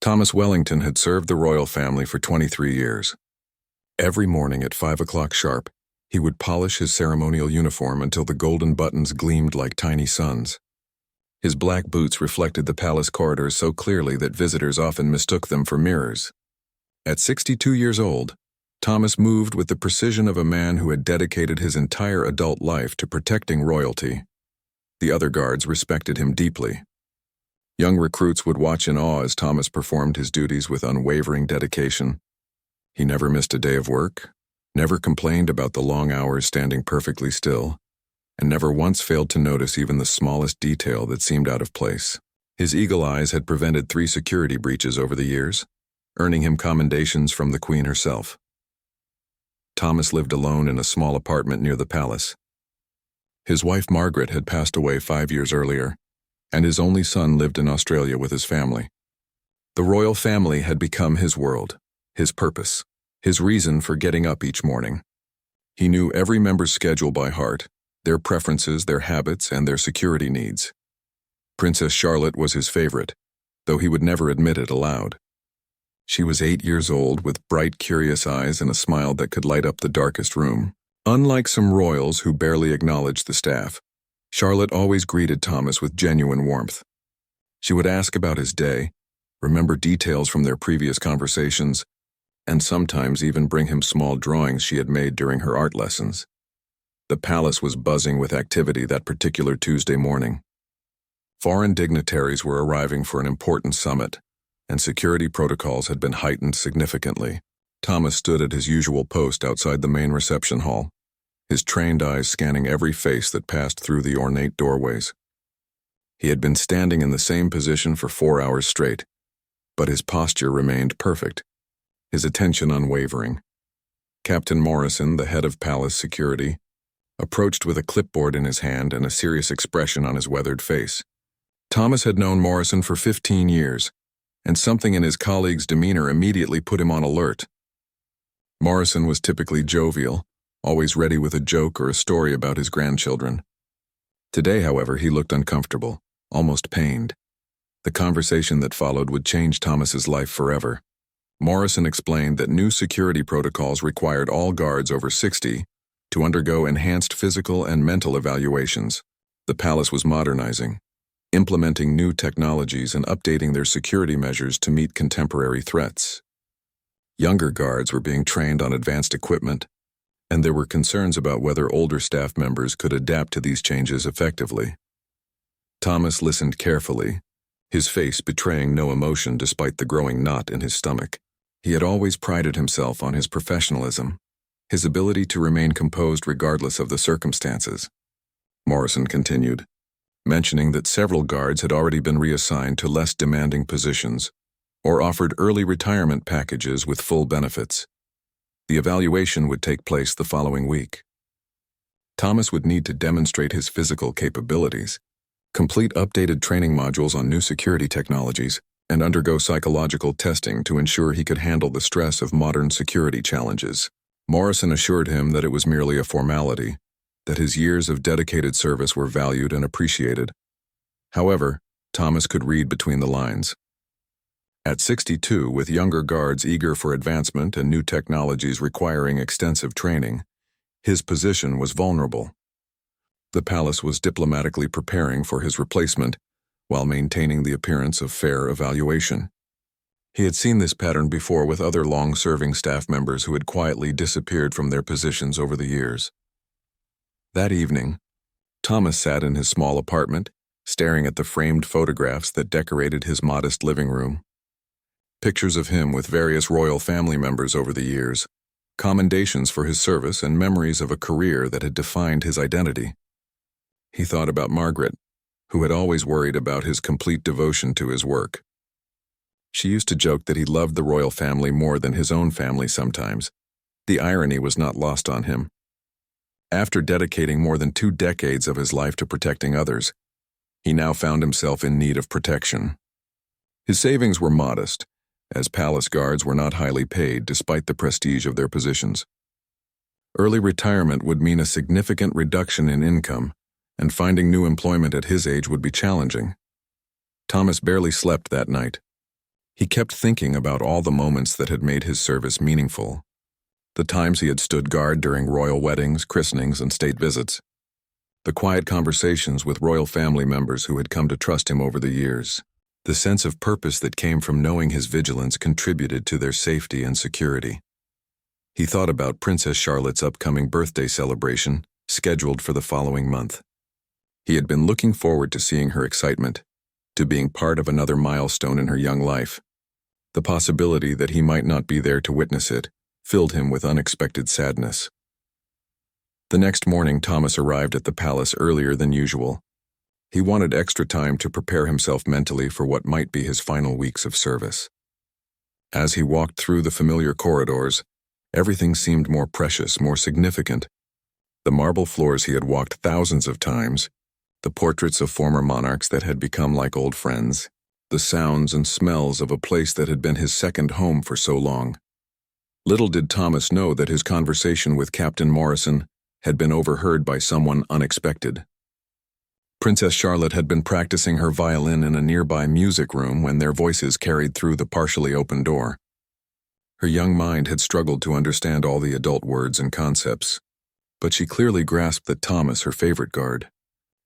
Thomas Wellington had served the royal family for 23 years. Every morning at 5 o'clock sharp, he would polish his ceremonial uniform until the golden buttons gleamed like tiny suns. His black boots reflected the palace corridors so clearly that visitors often mistook them for mirrors. At 62 years old, Thomas moved with the precision of a man who had dedicated his entire adult life to protecting royalty. The other guards respected him deeply. Young recruits would watch in awe as Thomas performed his duties with unwavering dedication. He never missed a day of work, never complained about the long hours standing perfectly still, and never once failed to notice even the smallest detail that seemed out of place. His eagle eyes had prevented 3 security breaches over the years, earning him commendations from the Queen herself. Thomas lived alone in a small apartment near the palace. His wife Margaret had passed away 5 years earlier, and his only son lived in Australia with his family. The royal family had become his world, his purpose, his reason for getting up each morning. He knew every member's schedule by heart, their preferences, their habits, and their security needs. Princess Charlotte was his favorite, though he would never admit it aloud. She was 8 years old, with bright, curious eyes and a smile that could light up the darkest room. Unlike some royals who barely acknowledged the staff, Charlotte always greeted Thomas with genuine warmth. She would ask about his day, remember details from their previous conversations, and sometimes even bring him small drawings she had made during her art lessons. The palace was buzzing with activity that particular Tuesday morning. Foreign dignitaries were arriving for an important summit, and security protocols had been heightened significantly. Thomas stood at his usual post outside the main reception hall, his trained eyes scanning every face that passed through the ornate doorways. He had been standing in the same position for 4 hours straight, but his posture remained perfect, his attention unwavering. Captain Morrison, the head of palace security, approached with a clipboard in his hand and a serious expression on his weathered face. Thomas had known Morrison for 15 years, and something in his colleague's demeanor immediately put him on alert. Morrison was typically jovial, always ready with a joke or a story about his grandchildren. Today, however, he looked uncomfortable, almost pained. The conversation that followed would change Thomas's life forever. Morrison explained that new security protocols required all guards over 60 to undergo enhanced physical and mental evaluations. The palace was modernizing, implementing new technologies and updating their security measures to meet contemporary threats. Younger guards were being trained on advanced equipment, and there were concerns about whether older staff members could adapt to these changes effectively. Thomas listened carefully, his face betraying no emotion despite the growing knot in his stomach. He had always prided himself on his professionalism, his ability to remain composed regardless of the circumstances. Morrison continued, mentioning that several guards had already been reassigned to less demanding positions or offered early retirement packages with full benefits. The evaluation would take place the following week. Thomas would need to demonstrate his physical capabilities, complete updated training modules on new security technologies, and undergo psychological testing to ensure he could handle the stress of modern security challenges. Morrison assured him that it was merely a formality, that his years of dedicated service were valued and appreciated. However, Thomas could read between the lines. At 62, with younger guards eager for advancement and new technologies requiring extensive training, his position was vulnerable. The palace was diplomatically preparing for his replacement while maintaining the appearance of fair evaluation. He had seen this pattern before with other long-serving staff members who had quietly disappeared from their positions over the years. That evening, Thomas sat in his small apartment, staring at the framed photographs that decorated his modest living room. Pictures of him with various royal family members over the years, commendations for his service, and memories of a career that had defined his identity. He thought about Margaret, who had always worried about his complete devotion to his work. She used to joke that he loved the royal family more than his own family sometimes. The irony was not lost on him. After dedicating more than 2 decades of his life to protecting others, he now found himself in need of protection. His savings were modest, as palace guards were not highly paid despite the prestige of their positions. Early retirement would mean a significant reduction in income, and finding new employment at his age would be challenging. Thomas barely slept that night. He kept thinking about all the moments that had made his service meaningful. The times he had stood guard during royal weddings, christenings, and state visits. The quiet conversations with royal family members who had come to trust him over the years. The sense of purpose that came from knowing his vigilance contributed to their safety and security. He thought about Princess Charlotte's upcoming birthday celebration, scheduled for the following month. He had been looking forward to seeing her excitement, to being part of another milestone in her young life. The possibility that he might not be there to witness it filled him with unexpected sadness. The next morning, Thomas arrived at the palace earlier than usual. He wanted extra time to prepare himself mentally for what might be his final weeks of service. As he walked through the familiar corridors, everything seemed more precious, more significant. The marble floors he had walked thousands of times, the portraits of former monarchs that had become like old friends, the sounds and smells of a place that had been his second home for so long. Little did Thomas know that his conversation with Captain Morrison had been overheard by someone unexpected. Princess Charlotte had been practicing her violin in a nearby music room when their voices carried through the partially open door. Her young mind had struggled to understand all the adult words and concepts, but she clearly grasped that Thomas, her favorite guard,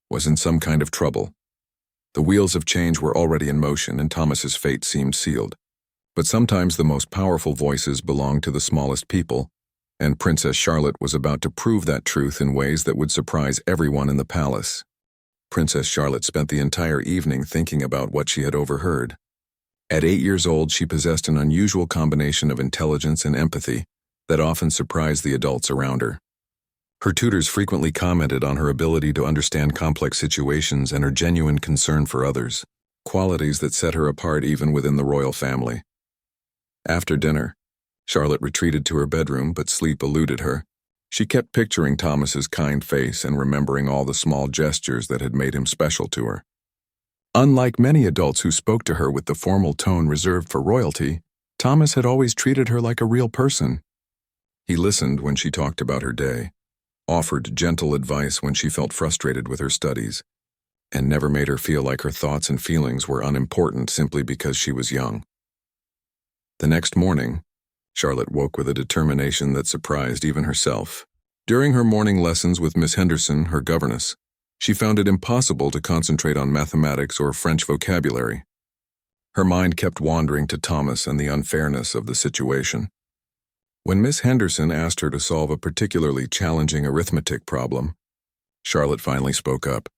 was in some kind of trouble. The wheels of change were already in motion and Thomas's fate seemed sealed. But sometimes the most powerful voices belong to the smallest people, and Princess Charlotte was about to prove that truth in ways that would surprise everyone in the palace. Princess Charlotte spent the entire evening thinking about what she had overheard. At 8 years old, she possessed an unusual combination of intelligence and empathy that often surprised the adults around her. Her tutors frequently commented on her ability to understand complex situations and her genuine concern for others, qualities that set her apart even within the royal family. After dinner, Charlotte retreated to her bedroom, but sleep eluded her. She kept picturing Thomas's kind face and remembering all the small gestures that had made him special to her. Unlike many adults who spoke to her with the formal tone reserved for royalty, Thomas had always treated her like a real person. He listened when she talked about her day, offered gentle advice when she felt frustrated with her studies, and never made her feel like her thoughts and feelings were unimportant simply because she was young. The next morning, Charlotte woke with a determination that surprised even herself. During her morning lessons with Miss Henderson, her governess, she found it impossible to concentrate on mathematics or French vocabulary. Her mind kept wandering to Thomas and the unfairness of the situation. When Miss Henderson asked her to solve a particularly challenging arithmetic problem, Charlotte finally spoke up.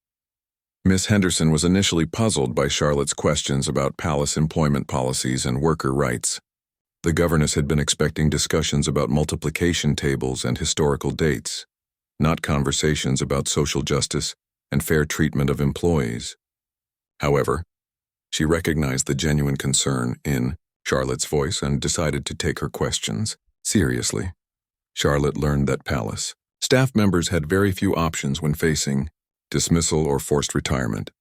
Miss Henderson was initially puzzled by Charlotte's questions about palace employment policies and worker rights. The governess had been expecting discussions about multiplication tables and historical dates, not conversations about social justice and fair treatment of employees. However, she recognized the genuine concern in Charlotte's voice and decided to take her questions seriously. Charlotte learned that palace staff members had very few options when facing dismissal or forced retirement.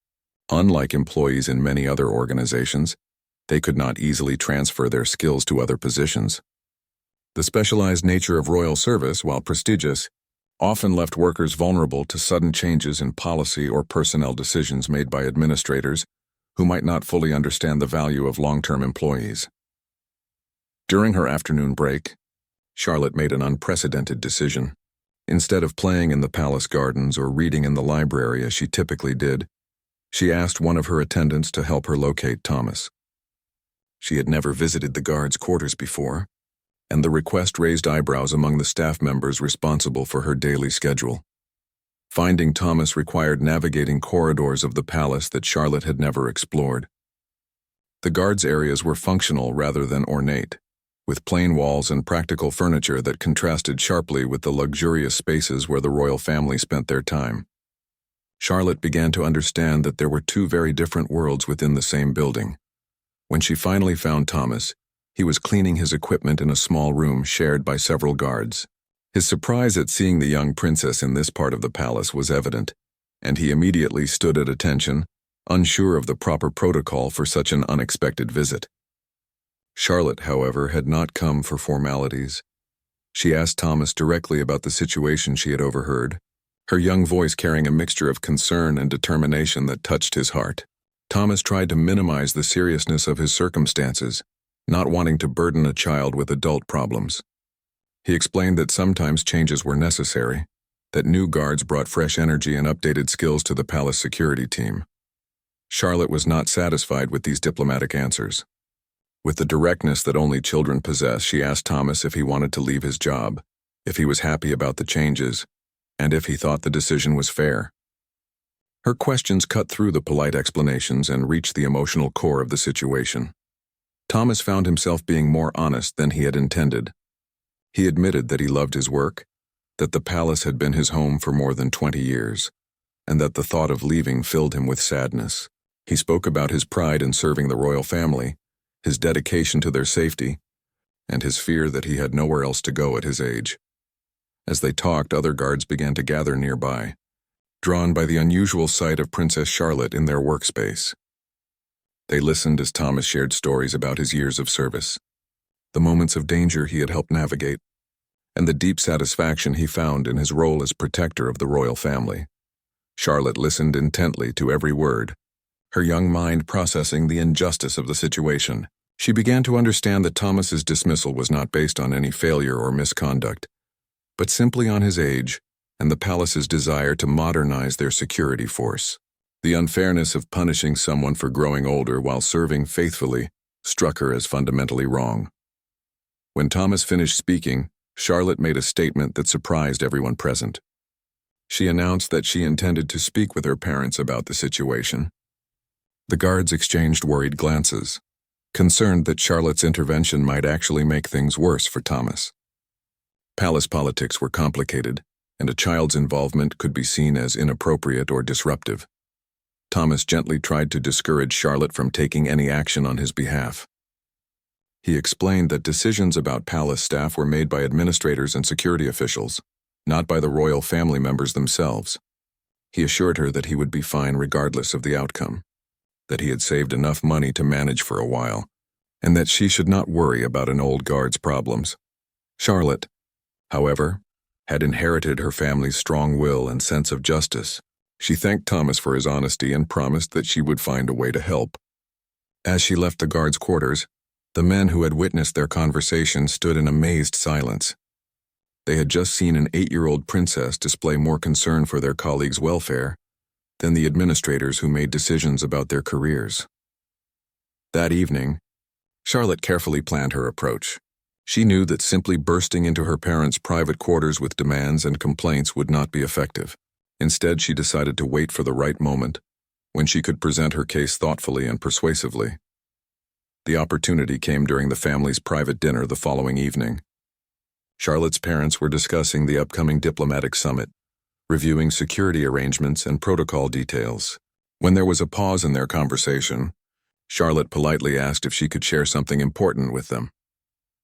Unlike employees in many other organizations, they could not easily transfer their skills to other positions. The specialized nature of royal service, while prestigious, often left workers vulnerable to sudden changes in policy or personnel decisions made by administrators who might not fully understand the value of long-term employees. During her afternoon break, Charlotte made an unprecedented decision. Instead of playing in the palace gardens or reading in the library as she typically did, she asked one of her attendants to help her locate Thomas. She had never visited the guards' quarters before, and the request raised eyebrows among the staff members responsible for her daily schedule. Finding Thomas required navigating corridors of the palace that Charlotte had never explored. The guards' areas were functional rather than ornate, with plain walls and practical furniture that contrasted sharply with the luxurious spaces where the royal family spent their time. Charlotte began to understand that there were two very different worlds within the same building. When she finally found Thomas, he was cleaning his equipment in a small room shared by several guards. His surprise at seeing the young princess in this part of the palace was evident, and he immediately stood at attention, unsure of the proper protocol for such an unexpected visit. Charlotte, however, had not come for formalities. She asked Thomas directly about the situation she had overheard, her young voice carrying a mixture of concern and determination that touched his heart. Thomas tried to minimize the seriousness of his circumstances, not wanting to burden a child with adult problems. He explained that sometimes changes were necessary, that new guards brought fresh energy and updated skills to the palace security team. Charlotte was not satisfied with these diplomatic answers. With the directness that only children possess, she asked Thomas if he wanted to leave his job, if he was happy about the changes, and if he thought the decision was fair. Her questions cut through the polite explanations and reached the emotional core of the situation. Thomas found himself being more honest than he had intended. He admitted that he loved his work, that the palace had been his home for more than 20 years, and that the thought of leaving filled him with sadness. He spoke about his pride in serving the royal family, his dedication to their safety, and his fear that he had nowhere else to go at his age. As they talked, other guards began to gather nearby, drawn by the unusual sight of Princess Charlotte in their workspace. They listened as Thomas shared stories about his years of service, the moments of danger he had helped navigate, and the deep satisfaction he found in his role as protector of the royal family. Charlotte listened intently to every word, her young mind processing the injustice of the situation. She began to understand that Thomas's dismissal was not based on any failure or misconduct, but simply on his age and the palace's desire to modernize their security force. The unfairness of punishing someone for growing older while serving faithfully struck her as fundamentally wrong. When Thomas finished speaking, Charlotte made a statement that surprised everyone present. She announced that she intended to speak with her parents about the situation. The guards exchanged worried glances, concerned that Charlotte's intervention might actually make things worse for Thomas. Palace politics were complicated, and a child's involvement could be seen as inappropriate or disruptive. Thomas gently tried to discourage Charlotte from taking any action on his behalf. He explained that decisions about palace staff were made by administrators and security officials, not by the royal family members themselves. He assured her that he would be fine regardless of the outcome, that he had saved enough money to manage for a while, and that she should not worry about an old guard's problems. Charlotte, however, had inherited her family's strong will and sense of justice. She thanked Thomas for his honesty and promised that she would find a way to help. As she left the guards' quarters, the men who had witnessed their conversation stood in amazed silence. They had just seen an 8-year-old princess display more concern for their colleagues' welfare than the administrators who made decisions about their careers. That evening, Charlotte carefully planned her approach. She knew that simply bursting into her parents' private quarters with demands and complaints would not be effective. Instead, she decided to wait for the right moment, when she could present her case thoughtfully and persuasively. The opportunity came during the family's private dinner the following evening. Charlotte's parents were discussing the upcoming diplomatic summit, reviewing security arrangements and protocol details. When there was a pause in their conversation, Charlotte politely asked if she could share something important with them.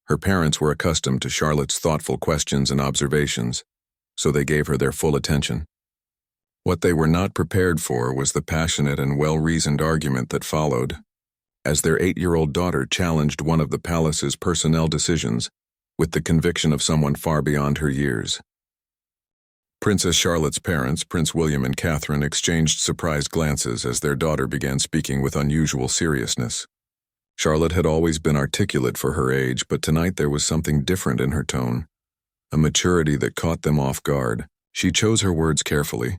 Her parents were accustomed to Charlotte's thoughtful questions and observations, so they gave her their full attention. What they were not prepared for was the passionate and well-reasoned argument that followed, as their 8-year-old daughter challenged one of the palace's personnel decisions with the conviction of someone far beyond her years. Princess Charlotte's parents, Prince William and Catherine, exchanged surprised glances as their daughter began speaking with unusual seriousness. Charlotte had always been articulate for her age, but tonight there was something different in her tone, a maturity that caught them off guard. She chose her words carefully,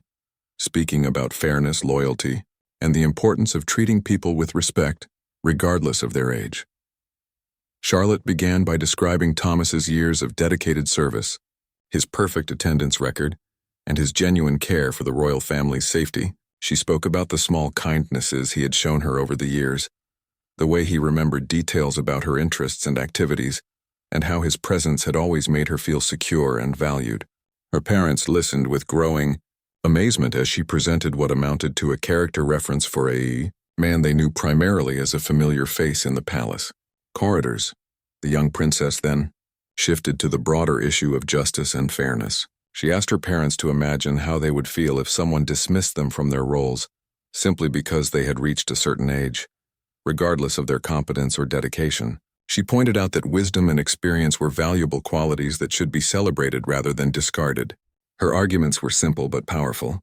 speaking about fairness, loyalty, and the importance of treating people with respect, regardless of their age. Charlotte began by describing Thomas's years of dedicated service, his perfect attendance record, and his genuine care for the royal family's safety. She spoke about the small kindnesses he had shown her over the years, the way he remembered details about her interests and activities, and how his presence had always made her feel secure and valued. Her parents listened with growing amazement as she presented what amounted to a character reference for a man they knew primarily as a familiar face in the palace corridors. The young princess then shifted to the broader issue of justice and fairness. She asked her parents to imagine how they would feel if someone dismissed them from their roles simply because they had reached a certain age, regardless of their competence or dedication. She pointed out that wisdom and experience were valuable qualities that should be celebrated rather than discarded. Her arguments were simple but powerful.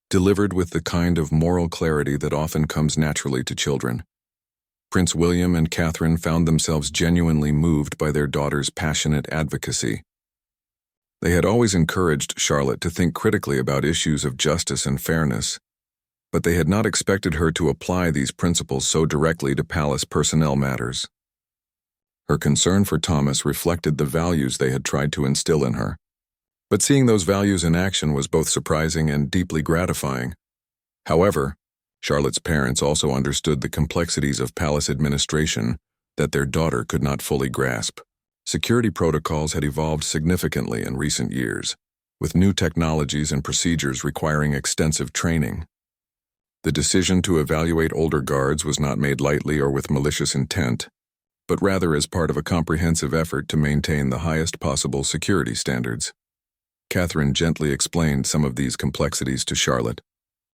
delivered with the kind of moral clarity that often comes naturally to children. Prince William and Catherine found themselves genuinely moved by their daughter's passionate advocacy. They had always encouraged Charlotte to think critically about issues of justice and fairness, but they had not expected her to apply these principles so directly to palace personnel matters. Her concern for Thomas reflected the values they had tried to instill in her, but seeing those values in action was both surprising and deeply gratifying. However, Charlotte's parents also understood the complexities of palace administration that their daughter could not fully grasp. Security protocols had evolved significantly in recent years, with new technologies and procedures requiring extensive training. The decision to evaluate older guards was not made lightly or with malicious intent, but rather as part of a comprehensive effort to maintain the highest possible security standards. Catherine gently explained some of these complexities to Charlotte,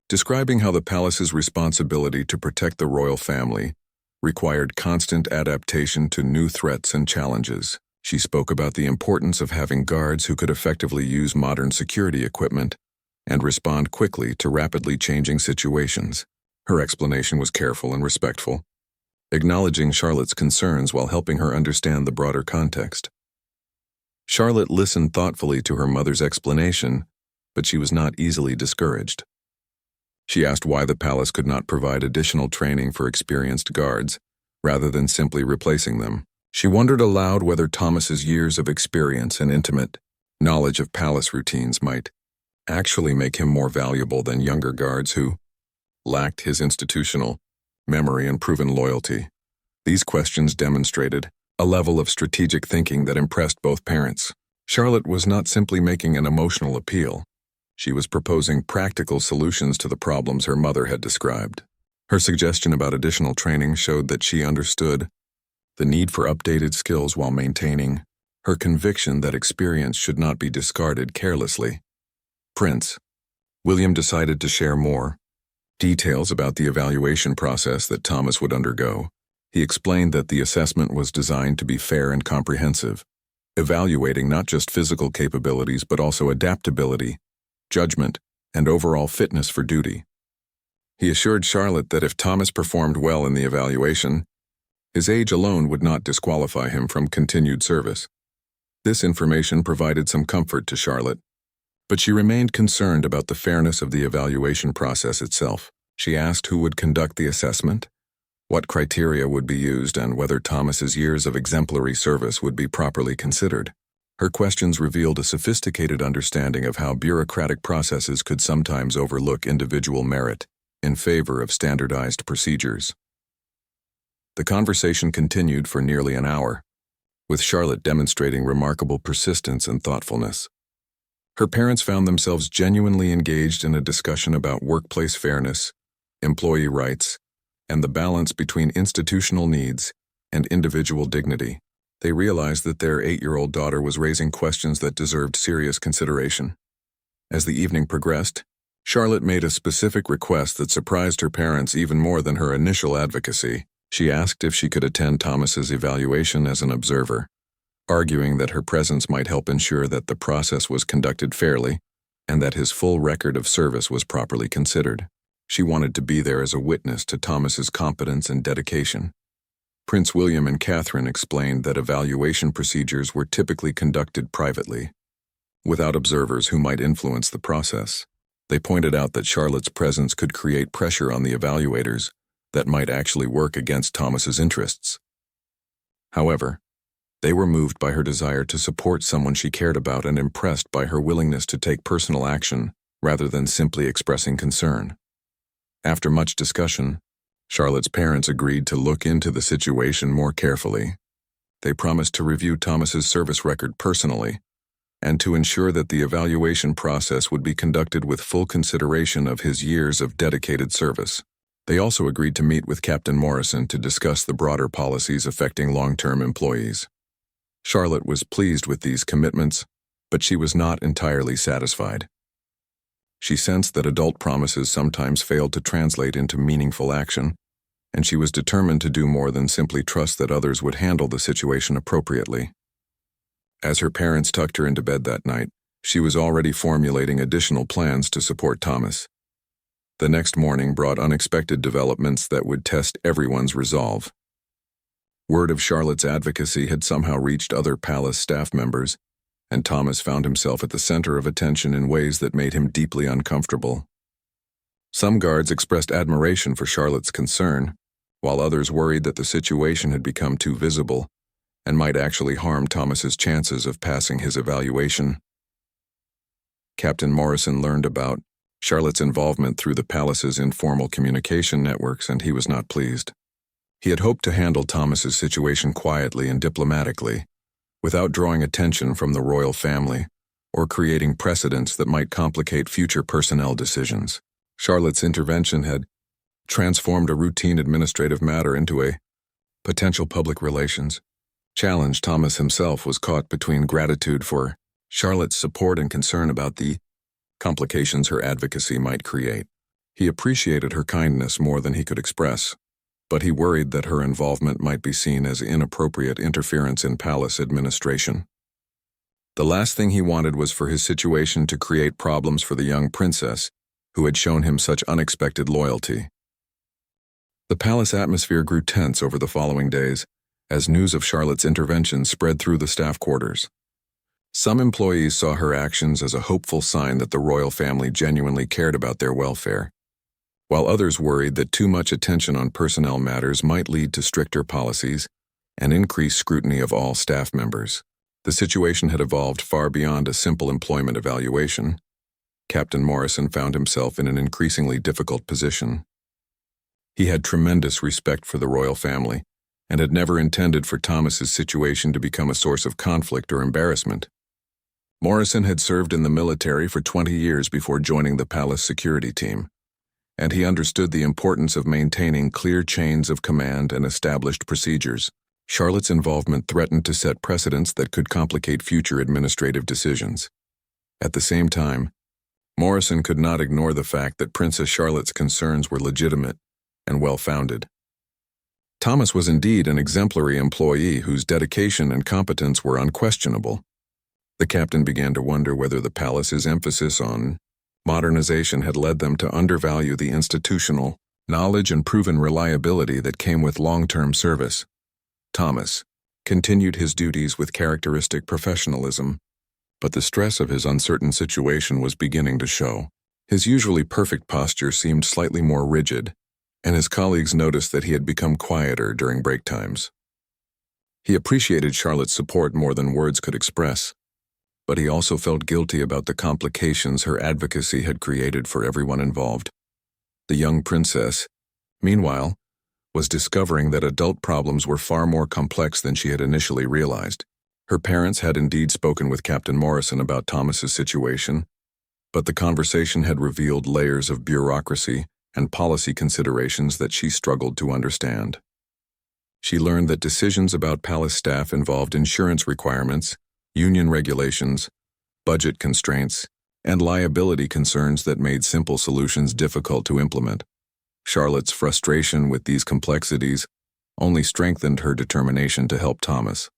describing how the palace's responsibility to protect the royal family required constant adaptation to new threats and challenges. She spoke about the importance of having guards who could effectively use modern security equipment and respond quickly to rapidly changing situations. Her explanation was careful and respectful, acknowledging Charlotte's concerns while helping her understand the broader context. Charlotte listened thoughtfully to her mother's explanation, but she was not easily discouraged. She asked why the palace could not provide additional training for experienced guards, rather than simply replacing them. She wondered aloud whether Thomas's years of experience and intimate knowledge of palace routines might actually make him more valuable than younger guards who lacked his institutional memory and proven loyalty. These questions demonstrated a level of strategic thinking that impressed both parents. Charlotte was not simply making an emotional appeal. She was proposing practical solutions to the problems her mother had described. Her suggestion about additional training showed that she understood the need for updated skills while maintaining her conviction that experience should not be discarded carelessly. Prince William decided to share more details about the evaluation process that Thomas would undergo. He explained that the assessment was designed to be fair and comprehensive, evaluating not just physical capabilities but also adaptability, judgment, and overall fitness for duty. He assured Charlotte that if Thomas performed well in the evaluation, his age alone would not disqualify him from continued service. This information provided some comfort to Charlotte, but she remained concerned about the fairness of the evaluation process itself. She asked who would conduct the assessment, what criteria would be used, and whether Thomas's years of exemplary service would be properly considered. Her questions revealed a sophisticated understanding of how bureaucratic processes could sometimes overlook individual merit in favor of standardized procedures. The conversation continued for nearly an hour, with Charlotte demonstrating remarkable persistence and thoughtfulness. Her parents found themselves genuinely engaged in a discussion about workplace fairness, employee rights, and the balance between institutional needs and individual dignity. They realized that their 8-year-old daughter was raising questions that deserved serious consideration. As the evening progressed, Charlotte made a specific request that surprised her parents even more than her initial advocacy. She asked if she could attend Thomas's evaluation as an observer, arguing that her presence might help ensure that the process was conducted fairly and that his full record of service was properly considered. She wanted to be there as a witness to Thomas's competence and dedication. Prince William and Catherine explained that evaluation procedures were typically conducted privately, without observers who might influence the process. They pointed out that Charlotte's presence could create pressure on the evaluators that might actually work against Thomas's interests. However, they were moved by her desire to support someone she cared about and impressed by her willingness to take personal action rather than simply expressing concern. After much discussion, Charlotte's parents agreed to look into the situation more carefully. They promised to review Thomas's service record personally and to ensure that the evaluation process would be conducted with full consideration of his years of dedicated service. They also agreed to meet with Captain Morrison to discuss the broader policies affecting long-term employees. Charlotte was pleased with these commitments, but she was not entirely satisfied. She sensed that adult promises sometimes failed to translate into meaningful action, and she was determined to do more than simply trust that others would handle the situation appropriately. As her parents tucked her into bed that night, she was already formulating additional plans to support Thomas. The next morning brought unexpected developments that would test everyone's resolve. Word of Charlotte's advocacy had somehow reached other palace staff members, and Thomas found himself at the center of attention in ways that made him deeply uncomfortable. Some guards expressed admiration for Charlotte's concern, while others worried that the situation had become too visible and might actually harm Thomas's chances of passing his evaluation. Captain Morrison learned about Charlotte's involvement through the palace's informal communication networks, and he was not pleased. He had hoped to handle Thomas's situation quietly and diplomatically, without drawing attention from the royal family or creating precedents that might complicate future personnel decisions. Charlotte's intervention had transformed a routine administrative matter into a potential public relations challenge. Thomas himself was caught between gratitude for Charlotte's support and concern about the complications her advocacy might create. He appreciated her kindness more than he could express, but he worried that her involvement might be seen as inappropriate interference in palace administration. The last thing he wanted was for his situation to create problems for the young princess, who had shown him such unexpected loyalty. The palace atmosphere grew tense over the following days, as news of Charlotte's intervention spread through the staff quarters. Some employees saw her actions as a hopeful sign that the royal family genuinely cared about their welfare, while others worried that too much attention on personnel matters might lead to stricter policies and increased scrutiny of all staff members. The situation had evolved far beyond a simple employment evaluation. Captain Morrison found himself in an increasingly difficult position. He had tremendous respect for the royal family and had never intended for Thomas's situation to become a source of conflict or embarrassment. Morrison had served in the military for 20 years before joining the palace security team, and he understood the importance of maintaining clear chains of command and established procedures. Charlotte's involvement threatened to set precedents that could complicate future administrative decisions. At the same time, Morrison could not ignore the fact that Princess Charlotte's concerns were legitimate and well-founded. Thomas was indeed an exemplary employee whose dedication and competence were unquestionable. The captain began to wonder whether the palace's emphasis on modernization had led them to undervalue the institutional knowledge and proven reliability that came with long-term service. Thomas continued his duties with characteristic professionalism, but the stress of his uncertain situation was beginning to show. His usually perfect posture seemed slightly more rigid, and his colleagues noticed that he had become quieter during break times. He appreciated Charlotte's support more than words could express, but he also felt guilty about the complications her advocacy had created for everyone involved. The young princess, meanwhile, was discovering that adult problems were far more complex than she had initially realized. Her parents had indeed spoken with Captain Morrison about Thomas's situation, but the conversation had revealed layers of bureaucracy and policy considerations that she struggled to understand. She learned that decisions about palace staff involved insurance requirements, union regulations, budget constraints, and liability concerns that made simple solutions difficult to implement. Charlotte's frustration with these complexities only strengthened her determination to help Thomas.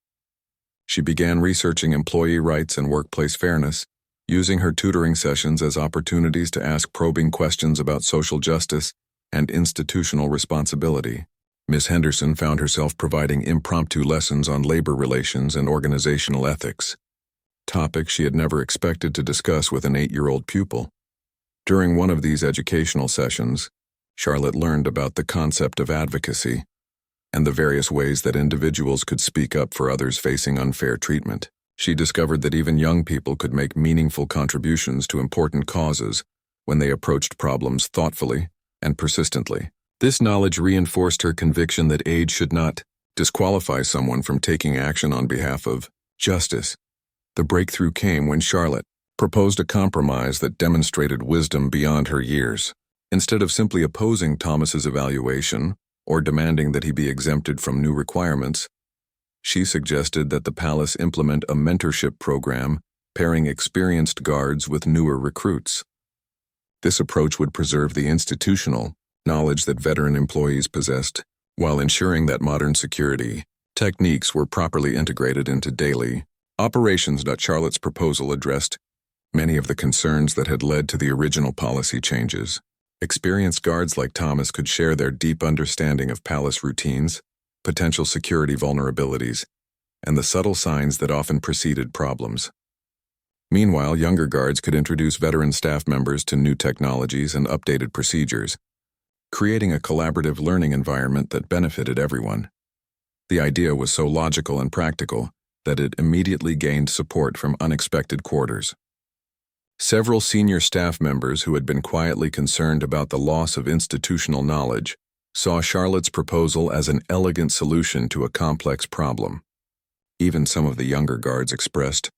She began researching employee rights and workplace fairness, using her tutoring sessions as opportunities to ask probing questions about social justice and institutional responsibility. Miss Henderson found herself providing impromptu lessons on labor relations and organizational ethics, topics she had never expected to discuss with an 8-year-old pupil. During one of these educational sessions, Charlotte learned about the concept of advocacy and the various ways that individuals could speak up for others facing unfair treatment. She discovered that even young people could make meaningful contributions to important causes when they approached problems thoughtfully and persistently. This knowledge reinforced her conviction that age should not disqualify someone from taking action on behalf of justice. The breakthrough came when Charlotte proposed a compromise that demonstrated wisdom beyond her years. Instead of simply opposing Thomas's evaluation or demanding that he be exempted from new requirements, she suggested that the palace implement a mentorship program pairing experienced guards with newer recruits. This approach would preserve the institutional knowledge that veteran employees possessed, while ensuring that modern security techniques were properly integrated into daily operations. Charlotte's proposal addressed many of the concerns that had led to the original policy changes. Experienced guards like Thomas could share their deep understanding of palace routines, potential security vulnerabilities, and the subtle signs that often preceded problems. Meanwhile, younger guards could introduce veteran staff members to new technologies and updated procedures, creating a collaborative learning environment that benefited everyone. The idea was so logical and practical that it immediately gained support from unexpected quarters. Several senior staff members who had been quietly concerned about the loss of institutional knowledge saw Charlotte's proposal as an elegant solution to a complex problem. Even some of the younger guards expressed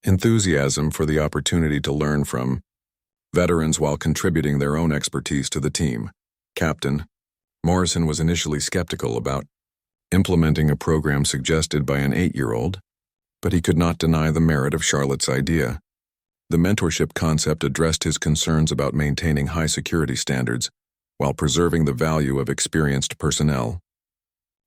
enthusiasm for the opportunity to learn from veterans while contributing their own expertise to the team. Captain Morrison was initially skeptical about implementing a program suggested by an 8-year-old, but he could not deny the merit of Charlotte's idea. The mentorship concept addressed his concerns about maintaining high security standards while preserving the value of experienced personnel.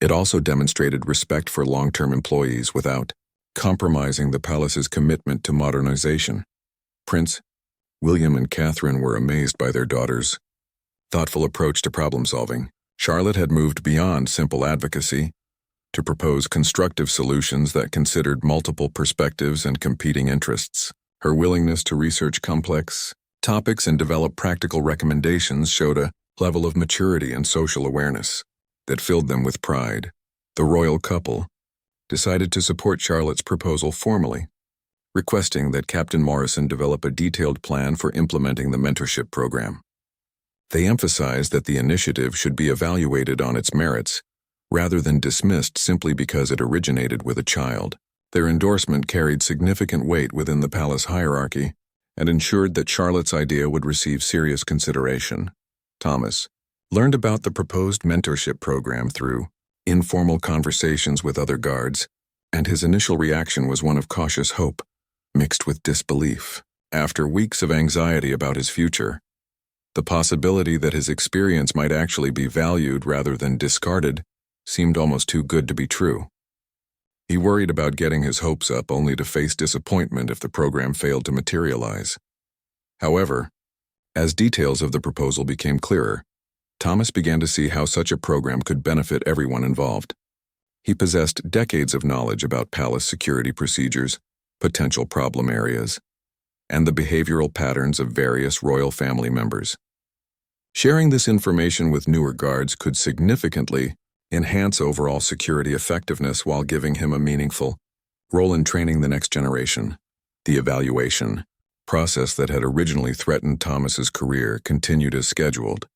It also demonstrated respect for long-term employees without compromising the palace's commitment to modernization. Prince William and Catherine were amazed by their daughter's thoughtful approach to problem-solving. Charlotte had moved beyond simple advocacy to propose constructive solutions that considered multiple perspectives and competing interests. Her willingness to research complex topics and develop practical recommendations showed a level of maturity and social awareness that filled them with pride. The royal couple decided to support Charlotte's proposal formally, requesting that Captain Morrison develop a detailed plan for implementing the mentorship program. They emphasized that the initiative should be evaluated on its merits, rather than dismissed simply because it originated with a child. Their endorsement carried significant weight within the palace hierarchy and ensured that Charlotte's idea would receive serious consideration. Thomas learned about the proposed mentorship program through informal conversations with other guards, and his initial reaction was one of cautious hope, mixed with disbelief. After weeks of anxiety about his future, the possibility that his experience might actually be valued rather than discarded seemed almost too good to be true. He worried about getting his hopes up only to face disappointment if the program failed to materialize. However, as details of the proposal became clearer, Thomas began to see how such a program could benefit everyone involved. He possessed decades of knowledge about palace security procedures, potential problem areas, and the behavioral patterns of various royal family members. Sharing this information with newer guards could significantly enhance overall security effectiveness while giving him a meaningful role in training the next generation. The evaluation process that had originally threatened Thomas's career continued as scheduled,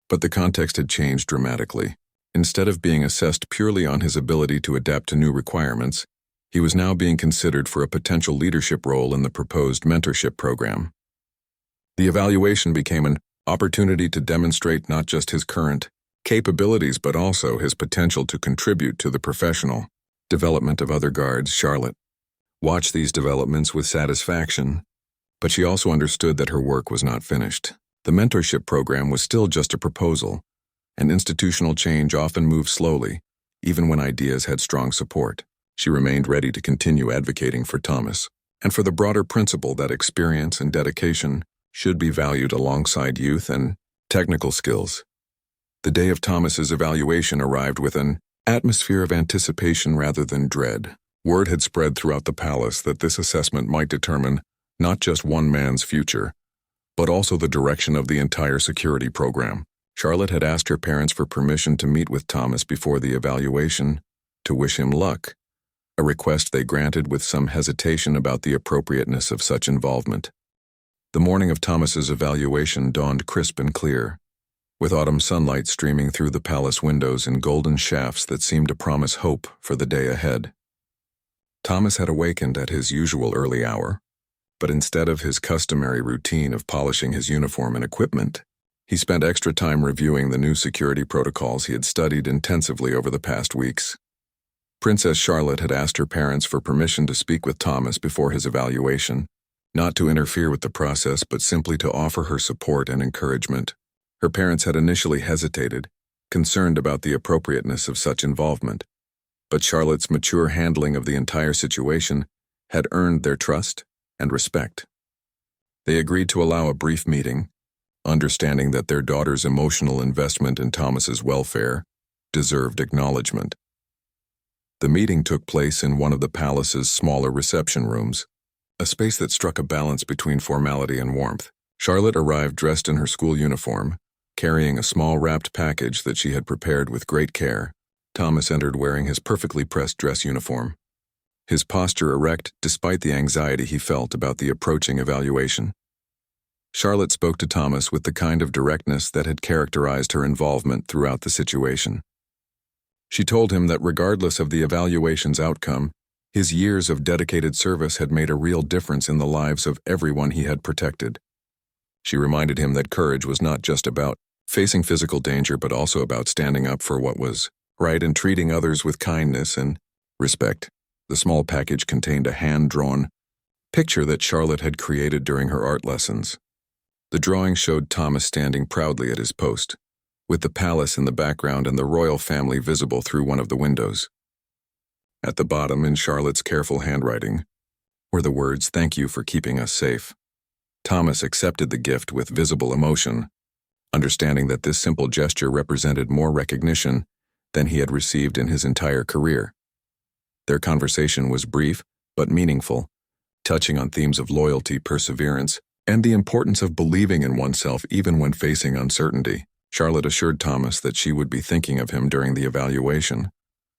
but the context had changed dramatically. Instead of being assessed purely on his ability to adapt to new requirements, he was now being considered for a potential leadership role in the proposed mentorship program. The evaluation became an opportunity to demonstrate not just his current capabilities but also his potential to contribute to the professional development of other guards. Charlotte watched these developments with satisfaction, but she also understood that her work was not finished. The mentorship program was still just a proposal, and institutional change often moves slowly, even when ideas had strong support. She remained ready to continue advocating for Thomas and for the broader principle that experience and dedication should be valued alongside youth and technical skills. The day of Thomas's evaluation arrived with an atmosphere of anticipation rather than dread. Word had spread throughout the palace that this assessment might determine not just one man's future, but also the direction of the entire security program. Charlotte had asked her parents for permission to meet with Thomas before the evaluation to wish him luck, a request they granted with some hesitation about the appropriateness of such involvement. The morning of Thomas's evaluation dawned crisp and clear, with autumn sunlight streaming through the palace windows in golden shafts that seemed to promise hope for the day ahead. Thomas had awakened at his usual early hour, but instead of his customary routine of polishing his uniform and equipment, he spent extra time reviewing the new security protocols he had studied intensively over the past weeks. Princess Charlotte had asked her parents for permission to speak with Thomas before his evaluation, not to interfere with the process but simply to offer her support and encouragement. Her parents had initially hesitated, concerned about the appropriateness of such involvement, but Charlotte's mature handling of the entire situation had earned their trust and respect. They agreed to allow a brief meeting, understanding that their daughter's emotional investment in Thomas's welfare deserved acknowledgement. The meeting took place in one of the palace's smaller reception rooms, a space that struck a balance between formality and warmth. Charlotte arrived dressed in her school uniform, carrying a small wrapped package that she had prepared with great care. Thomas entered wearing his perfectly pressed dress uniform, his posture erect despite the anxiety he felt about the approaching evaluation. Charlotte spoke to Thomas with the kind of directness that had characterized her involvement throughout the situation. She told him that regardless of the evaluation's outcome, his years of dedicated service had made a real difference in the lives of everyone he had protected. She reminded him that courage was not just about facing physical danger but also about standing up for what was right and treating others with kindness and respect. The small package contained a hand-drawn picture that Charlotte had created during her art lessons. The drawing showed Thomas standing proudly at his post, with the palace in the background and the royal family visible through one of the windows. At the bottom, in Charlotte's careful handwriting, were the words, "Thank you for keeping us safe." Thomas accepted the gift with visible emotion, understanding that this simple gesture represented more recognition than he had received in his entire career. Their conversation was brief but meaningful, touching on themes of loyalty, perseverance, and the importance of believing in oneself even when facing uncertainty. Charlotte assured Thomas that she would be thinking of him during the evaluation,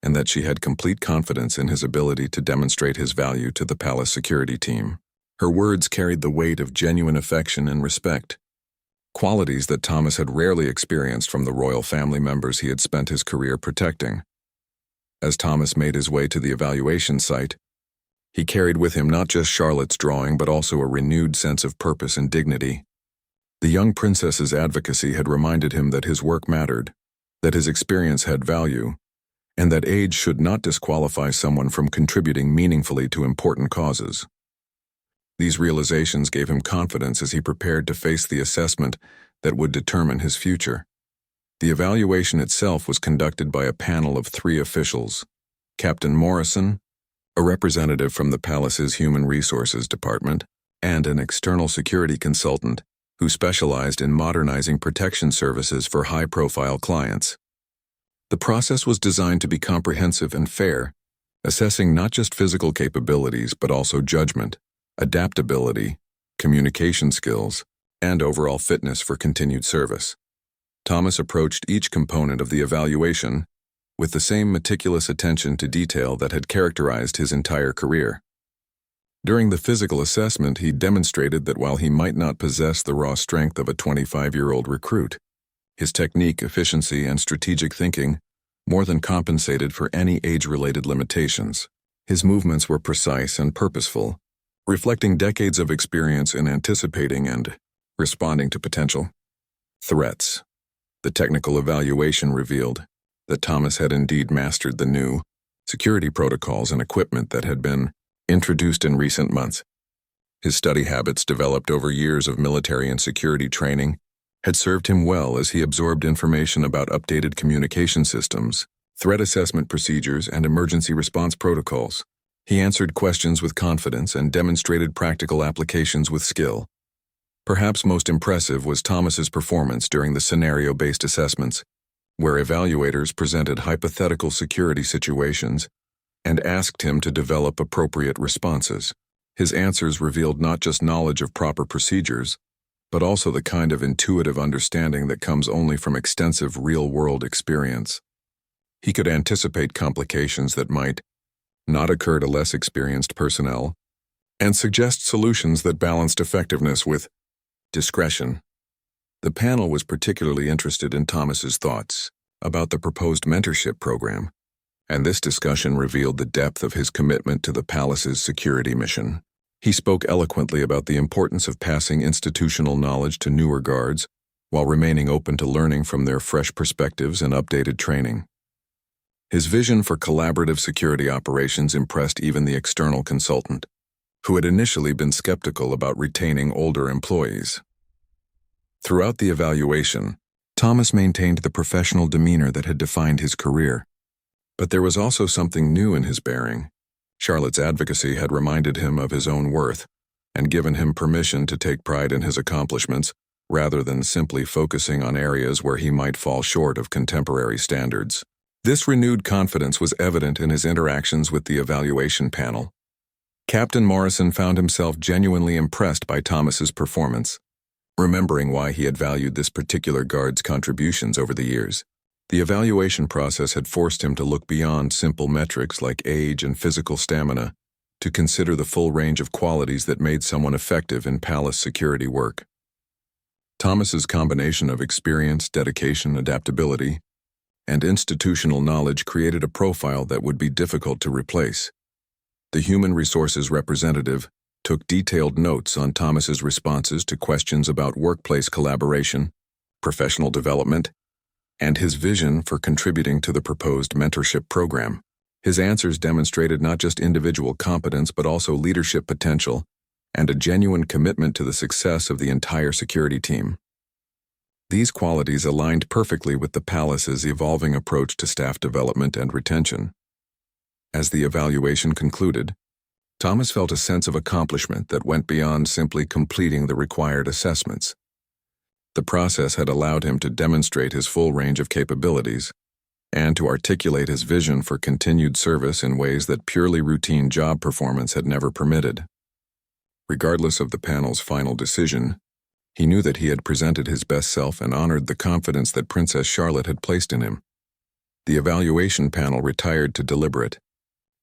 and that she had complete confidence in his ability to demonstrate his value to the palace security team. Her words carried the weight of genuine affection and respect, qualities that Thomas had rarely experienced from the royal family members he had spent his career protecting. As Thomas made his way to the evaluation site, he carried with him not just Charlotte's drawing but also a renewed sense of purpose and dignity. The young princess's advocacy had reminded him that his work mattered, that his experience had value, and that age should not disqualify someone from contributing meaningfully to important causes. These realizations gave him confidence as he prepared to face the assessment that would determine his future. The evaluation itself was conducted by a panel of 3 officials: Captain Morrison, a representative from the palace's Human Resources Department, and an external security consultant who specialized in modernizing protection services for high-profile clients. The process was designed to be comprehensive and fair, assessing not just physical capabilities but also judgment, adaptability, communication skills, and overall fitness for continued service. Thomas approached each component of the evaluation with the same meticulous attention to detail that had characterized his entire career. During the physical assessment, he demonstrated that while he might not possess the raw strength of a 25-year-old recruit, his technique, efficiency, and strategic thinking more than compensated for any age-related limitations. His movements were precise and purposeful, reflecting decades of experience in anticipating and responding to potential threats. The technical evaluation revealed that Thomas had indeed mastered the new security protocols and equipment that had been introduced in recent months. His study habits, developed over years of military and security training, had served him well as he absorbed information about updated communication systems, threat assessment procedures, and emergency response protocols. He answered questions with confidence and demonstrated practical applications with skill. Perhaps most impressive was Thomas's performance during the scenario-based assessments, where evaluators presented hypothetical security situations and asked him to develop appropriate responses. His answers revealed not just knowledge of proper procedures, but also the kind of intuitive understanding that comes only from extensive real-world experience. He could anticipate complications that might not occur to less experienced personnel, and suggest solutions that balanced effectiveness with discretion. The panel was particularly interested in Thomas's thoughts about the proposed mentorship program, and this discussion revealed the depth of his commitment to the palace's security mission. He spoke eloquently about the importance of passing institutional knowledge to newer guards while remaining open to learning from their fresh perspectives and updated training. His vision for collaborative security operations impressed even the external consultant, who had initially been skeptical about retaining older employees. Throughout the evaluation, Thomas maintained the professional demeanor that had defined his career. But there was also something new in his bearing. Charlotte's advocacy had reminded him of his own worth and given him permission to take pride in his accomplishments rather than simply focusing on areas where he might fall short of contemporary standards. This renewed confidence was evident in his interactions with the evaluation panel. Captain Morrison found himself genuinely impressed by Thomas's performance, remembering why he had valued this particular guard's contributions over the years. The evaluation process had forced him to look beyond simple metrics like age and physical stamina to consider the full range of qualities that made someone effective in palace security work. Thomas's combination of experience, dedication, adaptability, and institutional knowledge created a profile that would be difficult to replace. The human resources representative took detailed notes on Thomas's responses to questions about workplace collaboration, professional development, and his vision for contributing to the proposed mentorship program. His answers demonstrated not just individual competence but also leadership potential and a genuine commitment to the success of the entire security team. These qualities aligned perfectly with the palace's evolving approach to staff development and retention. As the evaluation concluded, Thomas felt a sense of accomplishment that went beyond simply completing the required assessments. The process had allowed him to demonstrate his full range of capabilities and to articulate his vision for continued service in ways that purely routine job performance had never permitted. Regardless of the panel's final decision, he knew that he had presented his best self and honored the confidence that Princess Charlotte had placed in him. The evaluation panel retired to deliberate,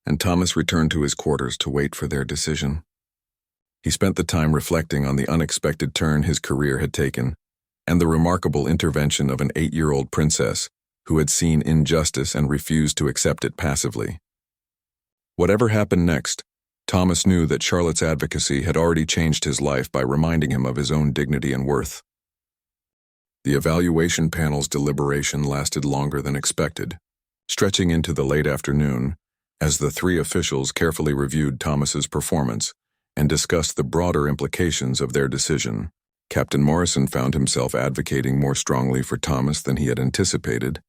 and Thomas returned to his quarters to wait for their decision. He spent the time reflecting on the unexpected turn his career had taken and the remarkable intervention of an 8-year-old princess who had seen injustice and refused to accept it passively. Whatever happened next, Thomas knew that Charlotte's advocacy had already changed his life by reminding him of his own dignity and worth. The evaluation panel's deliberation lasted longer than expected, stretching into the late afternoon as the three officials carefully reviewed Thomas's performance and discussed the broader implications of their decision. Captain Morrison found himself advocating more strongly for Thomas than he had anticipated,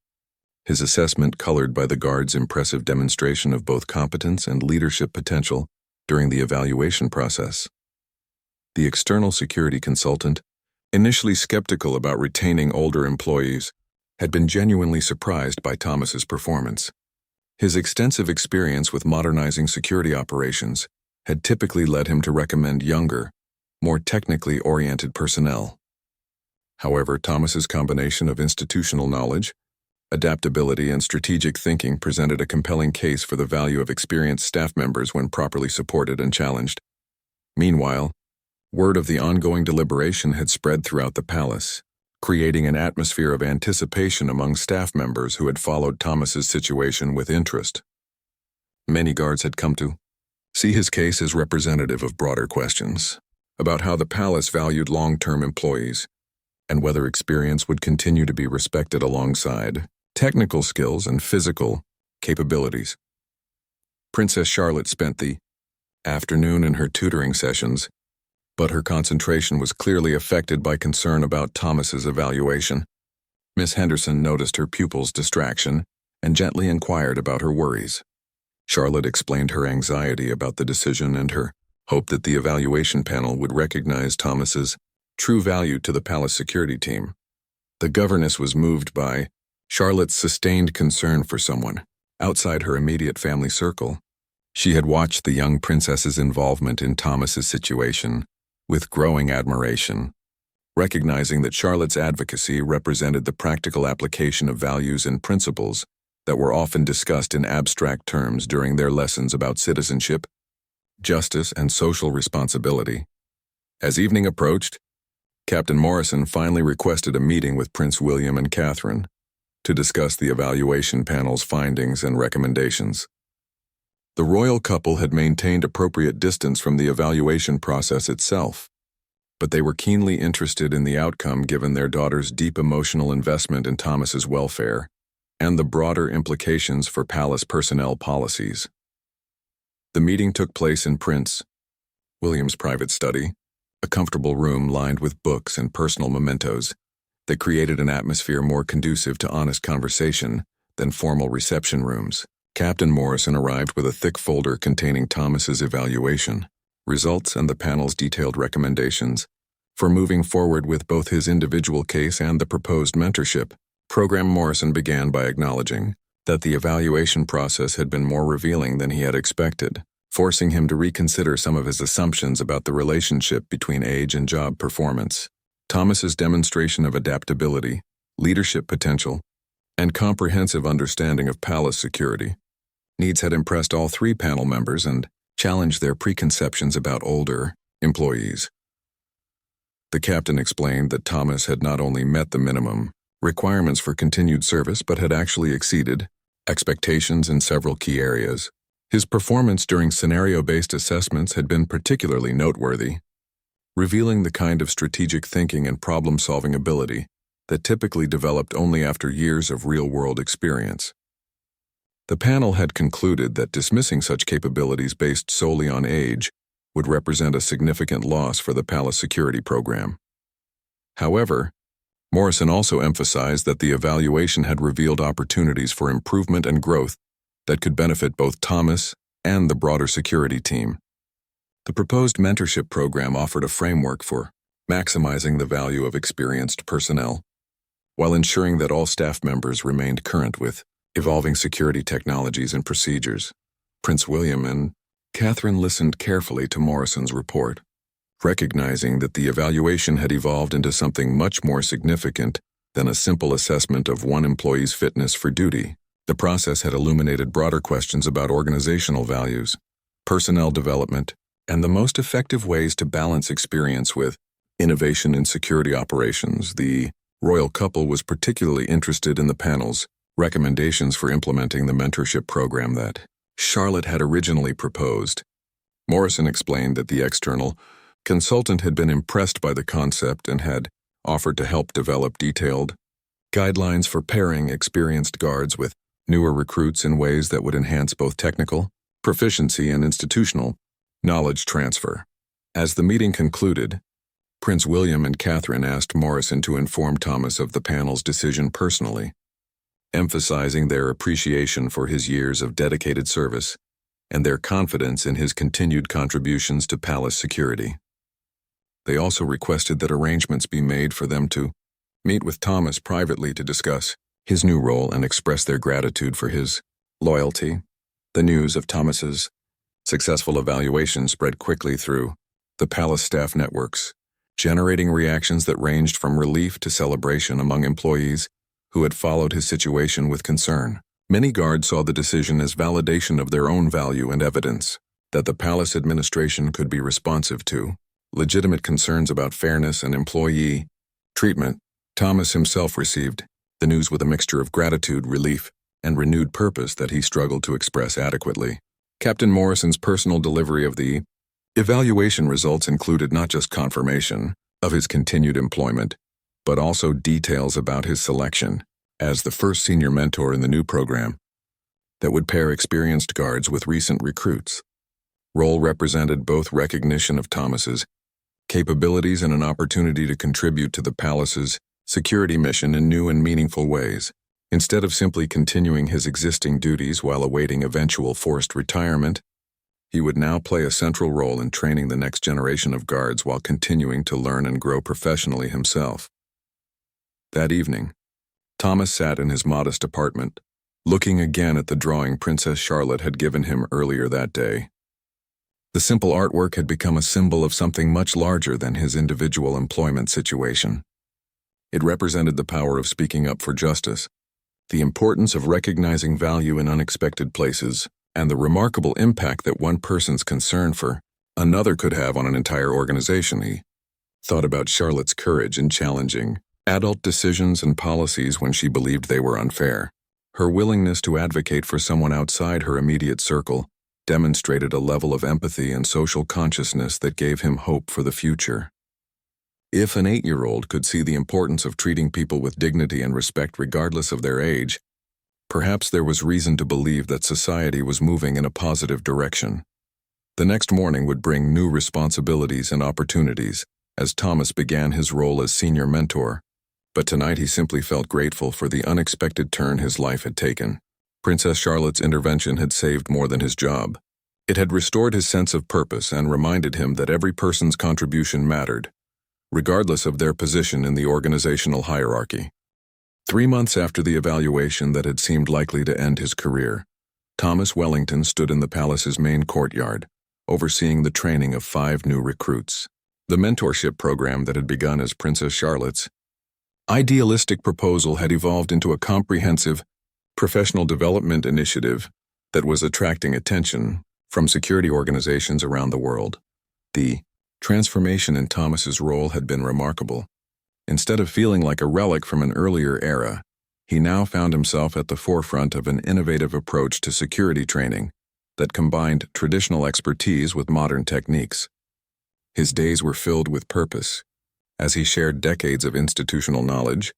his assessment colored by the guard's impressive demonstration of both competence and leadership potential during the evaluation process. The external security consultant, initially skeptical about retaining older employees, had been genuinely surprised by Thomas's performance. His extensive experience with modernizing security operations had typically led him to recommend younger, more technically oriented personnel. However, Thomas's combination of institutional knowledge, adaptability, and strategic thinking presented a compelling case for the value of experienced staff members when properly supported and challenged. Meanwhile, word of the ongoing deliberation had spread throughout the palace, creating an atmosphere of anticipation among staff members who had followed Thomas's situation with interest. Many guards had come to see his case as representative of broader questions about how the palace valued long-term employees and whether experience would continue to be respected alongside technical skills and physical capabilities. Princess Charlotte spent the afternoon in her tutoring sessions, but her concentration was clearly affected by concern about Thomas's evaluation. Miss Henderson noticed her pupil's distraction and gently inquired about her worries. Charlotte explained her anxiety about the decision and her hope that the evaluation panel would recognize Thomas's true value to the palace security team. The governess was moved by Charlotte's sustained concern for someone outside her immediate family circle. She had watched the young princess's involvement in Thomas's situation with growing admiration, recognizing that Charlotte's advocacy represented the practical application of values and principles that were often discussed in abstract terms during their lessons about citizenship, justice, and social responsibility. As evening approached, Captain Morrison finally requested a meeting with Prince William and Catherine to discuss the evaluation panel's findings and recommendations. The royal couple had maintained appropriate distance from the evaluation process itself, but they were keenly interested in the outcome given their daughter's deep emotional investment in Thomas's welfare and the broader implications for palace personnel policies. The meeting took place in Prince William's private study, a comfortable room lined with books and personal mementos that created an atmosphere more conducive to honest conversation than formal reception rooms. Captain Morrison arrived with a thick folder containing Thomas's evaluation, results, and the panel's detailed recommendations, for moving forward with both his individual case and the proposed mentorship program. Morrison began by acknowledging that the evaluation process had been more revealing than he had expected, forcing him to reconsider some of his assumptions about the relationship between age and job performance. Thomas's demonstration of adaptability, leadership potential, and comprehensive understanding of palace security needs had impressed all three panel members and challenged their preconceptions about older employees. The captain explained that Thomas had not only met the minimum requirements for continued service but had actually exceeded expectations in several key areas. His performance during scenario-based assessments had been particularly noteworthy, revealing the kind of strategic thinking and problem-solving ability that typically developed only after years of real-world experience. The panel had concluded that dismissing such capabilities based solely on age would represent a significant loss for the palace security program. However, Morrison also emphasized that the evaluation had revealed opportunities for improvement and growth that could benefit both Thomas and the broader security team. The proposed mentorship program offered a framework for maximizing the value of experienced personnel, while ensuring that all staff members remained current with evolving security technologies and procedures. Prince William and Catherine listened carefully to Morrison's report, recognizing that the evaluation had evolved into something much more significant than a simple assessment of one employee's fitness for duty. The process had illuminated broader questions about organizational values, personnel development, and the most effective ways to balance experience with innovation in security operations. The royal couple was particularly interested in the panel's recommendations for implementing the mentorship program that Charlotte had originally proposed. Morrison explained that the external consultant had been impressed by the concept and had offered to help develop detailed guidelines for pairing experienced guards with newer recruits in ways that would enhance both technical proficiency and institutional knowledge transfer. As the meeting concluded, Prince William and Catherine asked Morrison to inform Thomas of the panel's decision personally, emphasizing their appreciation for his years of dedicated service and their confidence in his continued contributions to palace security. They also requested that arrangements be made for them to meet with Thomas privately to discuss his new role and express their gratitude for his loyalty. The news of Thomas's successful evaluation spread quickly through the palace staff networks, generating reactions that ranged from relief to celebration among employees who had followed his situation with concern. Many guards saw the decision as validation of their own value and evidence that the palace administration could be responsive to legitimate concerns about fairness and employee treatment. Thomas himself received the news with a mixture of gratitude, relief, and renewed purpose that he struggled to express adequately. Captain Morrison's personal delivery of the evaluation results included not just confirmation of his continued employment, but also details about his selection as the first senior mentor in the new program that would pair experienced guards with recent recruits. Role represented both recognition of Thomas's capabilities and an opportunity to contribute to the palace's security mission in new and meaningful ways. Instead of simply continuing his existing duties while awaiting eventual forced retirement, he would now play a central role in training the next generation of guards while continuing to learn and grow professionally himself. That evening, Thomas sat in his modest apartment, looking again at the drawing Princess Charlotte had given him earlier that day. The simple artwork had become a symbol of something much larger than his individual employment situation. It represented the power of speaking up for justice, the importance of recognizing value in unexpected places, and the remarkable impact that one person's concern for another could have on an entire organization. He thought about Charlotte's courage in challenging adult decisions and policies when she believed they were unfair. Her willingness to advocate for someone outside her immediate circle demonstrated a level of empathy and social consciousness that gave him hope for the future. If an 8-year-old could see the importance of treating people with dignity and respect regardless of their age, perhaps there was reason to believe that society was moving in a positive direction. The next morning would bring new responsibilities and opportunities as Thomas began his role as senior mentor, but tonight he simply felt grateful for the unexpected turn his life had taken. Princess Charlotte's intervention had saved more than his job. It had restored his sense of purpose and reminded him that every person's contribution mattered, regardless of their position in the organizational hierarchy. 3 months after the evaluation that had seemed likely to end his career, Thomas Wellington stood in the palace's main courtyard, overseeing the training of 5 new recruits. The mentorship program that had begun as Princess Charlotte's idealistic proposal had evolved into a comprehensive professional development initiative that was attracting attention from security organizations around the world. The transformation in Thomas's role had been remarkable. Instead of feeling like a relic from an earlier era, he now found himself at the forefront of an innovative approach to security training that combined traditional expertise with modern techniques. His days were filled with purpose, as he shared decades of institutional knowledge,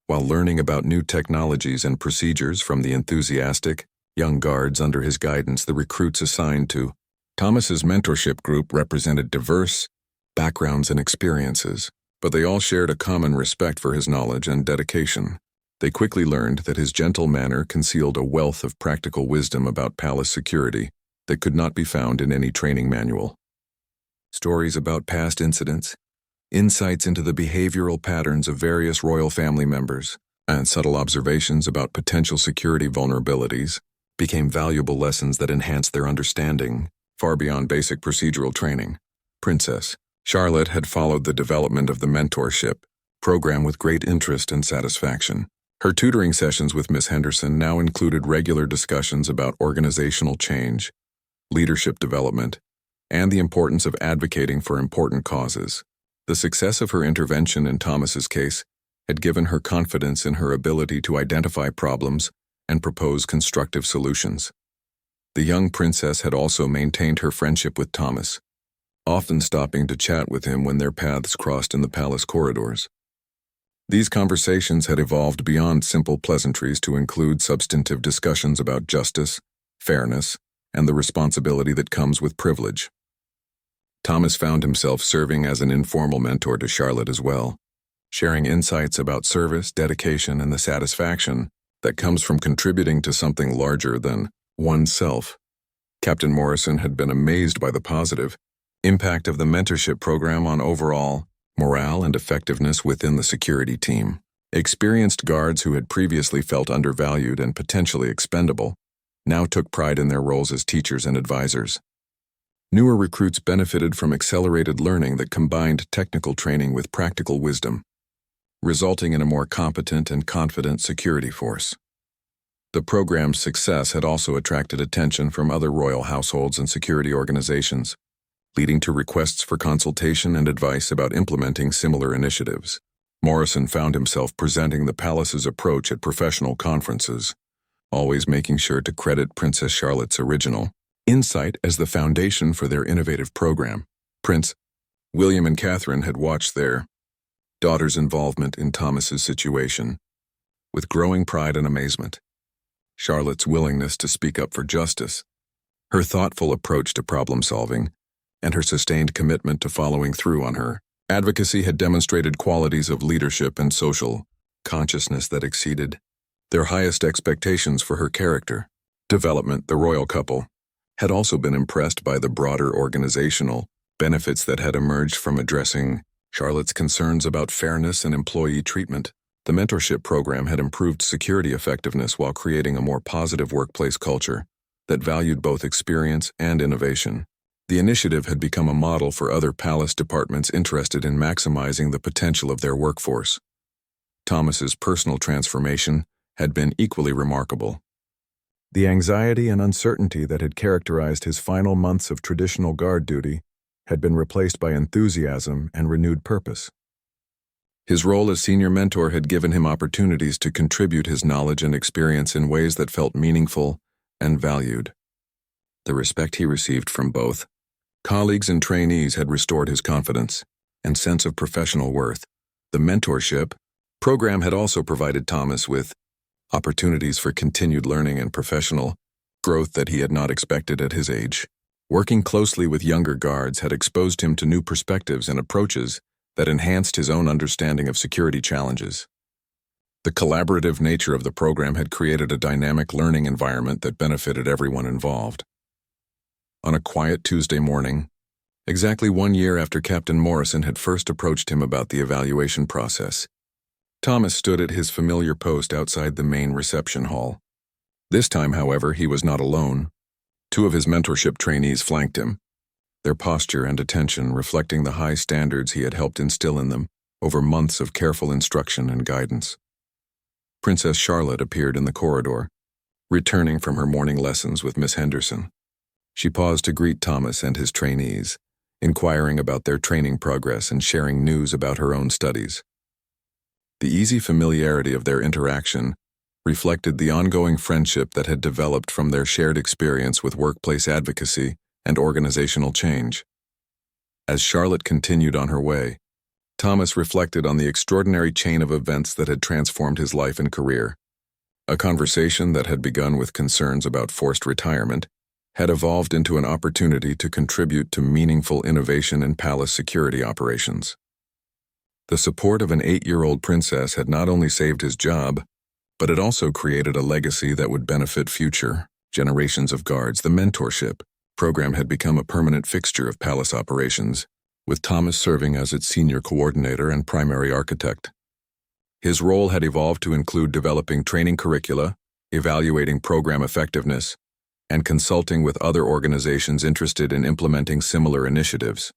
while learning about new technologies and procedures from the enthusiastic, young guards under his guidance. The recruits assigned to Thomas's mentorship group represented diverse backgrounds and experiences, but they all shared a common respect for his knowledge and dedication. They quickly learned that his gentle manner concealed a wealth of practical wisdom about palace security that could not be found in any training manual. Stories about past incidents, insights into the behavioral patterns of various royal family members, and subtle observations about potential security vulnerabilities became valuable lessons that enhanced their understanding far beyond basic procedural training. Princess Charlotte had followed the development of the mentorship program with great interest and satisfaction. Her tutoring sessions with Miss Henderson now included regular discussions about organizational change, leadership development, and the importance of advocating for important causes. The success of her intervention in Thomas's case had given her confidence in her ability to identify problems and propose constructive solutions. The young princess had also maintained her friendship with Thomas, often stopping to chat with him when their paths crossed in the palace corridors. These conversations had evolved beyond simple pleasantries to include substantive discussions about justice, fairness, and the responsibility that comes with privilege. Thomas found himself serving as an informal mentor to Charlotte as well, sharing insights about service, dedication, and the satisfaction that comes from contributing to something larger than oneself. Captain Morrison had been amazed by the positive impact of the mentorship program on overall morale and effectiveness within the security team. Experienced guards who had previously felt undervalued and potentially expendable now took pride in their roles as teachers and advisors. Newer recruits benefited from accelerated learning that combined technical training with practical wisdom, resulting in a more competent and confident security force. The program's success had also attracted attention from other royal households and security organizations, leading to requests for consultation and advice about implementing similar initiatives. Morrison found himself presenting the palace's approach at professional conferences, always making sure to credit Princess Charlotte's original insight as the foundation for their innovative program. Prince William and Catherine had watched their daughter's involvement in Thomas's situation with growing pride and amazement. Charlotte's willingness to speak up for justice, her thoughtful approach to problem-solving, and her sustained commitment to following through on her advocacy had demonstrated qualities of leadership and social consciousness that exceeded their highest expectations for her character development. The royal couple had also been impressed by the broader organizational benefits that had emerged from addressing Charlotte's concerns about fairness and employee treatment. The mentorship program had improved security effectiveness while creating a more positive workplace culture that valued both experience and innovation. The initiative had become a model for other palace departments interested in maximizing the potential of their workforce. Thomas's personal transformation had been equally remarkable. The anxiety and uncertainty that had characterized his final months of traditional guard duty had been replaced by enthusiasm and renewed purpose. His role as senior mentor had given him opportunities to contribute his knowledge and experience in ways that felt meaningful and valued. The respect he received from both colleagues and trainees had restored his confidence and sense of professional worth. The mentorship program had also provided Thomas with opportunities for continued learning and professional growth that he had not expected at his age. Working closely with younger guards had exposed him to new perspectives and approaches that enhanced his own understanding of security challenges. The collaborative nature of the program had created a dynamic learning environment that benefited everyone involved. On a quiet Tuesday morning, exactly 1 year after Captain Morrison had first approached him about the evaluation process. Thomas stood at his familiar post outside the main reception hall. This time, however, he was not alone. 2 of his mentorship trainees flanked him, their posture and attention reflecting the high standards he had helped instill in them over months of careful instruction and guidance. Princess Charlotte appeared in the corridor, returning from her morning lessons with Miss Henderson. She paused to greet Thomas and his trainees, inquiring about their training progress and sharing news about her own studies. The easy familiarity of their interaction reflected the ongoing friendship that had developed from their shared experience with workplace advocacy and organizational change. As Charlotte continued on her way, Thomas reflected on the extraordinary chain of events that had transformed his life and career. A conversation that had begun with concerns about forced retirement had evolved into an opportunity to contribute to meaningful innovation in palace security operations. The support of an 8-year-old princess had not only saved his job, but it also created a legacy that would benefit future generations of guards. The mentorship program had become a permanent fixture of palace operations, with Thomas serving as its senior coordinator and primary architect. His role had evolved to include developing training curricula, evaluating program effectiveness, and consulting with other organizations interested in implementing similar initiatives.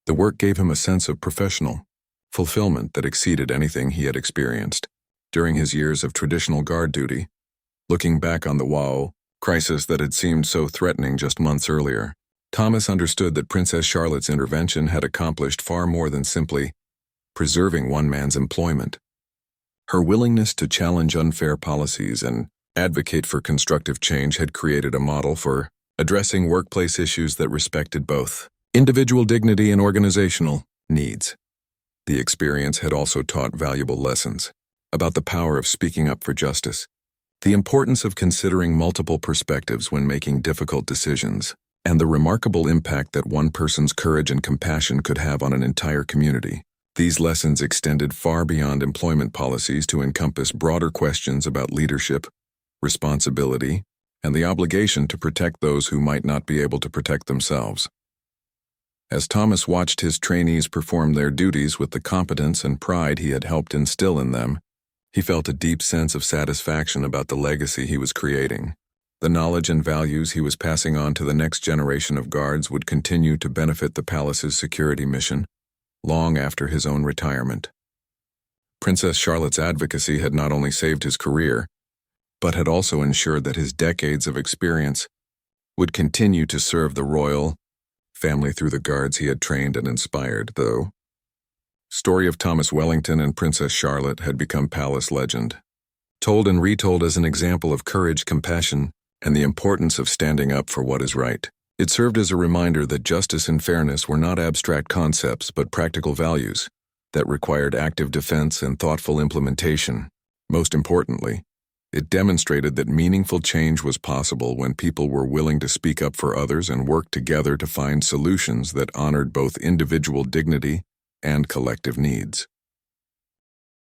The work gave him a sense of professional fulfillment that exceeded anything he had experienced during his years of traditional guard duty. Looking back on the Wau crisis that had seemed so threatening just months earlier, Thomas understood that Princess Charlotte's intervention had accomplished far more than simply preserving one man's employment. Her willingness to challenge unfair policies and advocate for constructive change had created a model for addressing workplace issues that respected both individual dignity and organizational needs. The experience had also taught valuable lessons about the power of speaking up for justice, the importance of considering multiple perspectives when making difficult decisions, and the remarkable impact that one person's courage and compassion could have on an entire community. These lessons extended far beyond employment policies to encompass broader questions about leadership, responsibility, and the obligation to protect those who might not be able to protect themselves. As Thomas watched his trainees perform their duties with the competence and pride he had helped instill in them, he felt a deep sense of satisfaction about the legacy he was creating. The knowledge and values he was passing on to the next generation of guards would continue to benefit the palace's security mission long after his own retirement. Princess Charlotte's advocacy had not only saved his career, but had also ensured that his decades of experience would continue to serve the royal family through the guards he had trained and inspired. The story of Thomas Wellington and Princess Charlotte had become palace legend, told and retold as an example of courage, compassion, and the importance of standing up for what is right. It served as a reminder that justice and fairness were not abstract concepts but practical values that required active defense and thoughtful implementation. Most importantly, it demonstrated that meaningful change was possible when people were willing to speak up for others and work together to find solutions that honored both individual dignity and collective needs.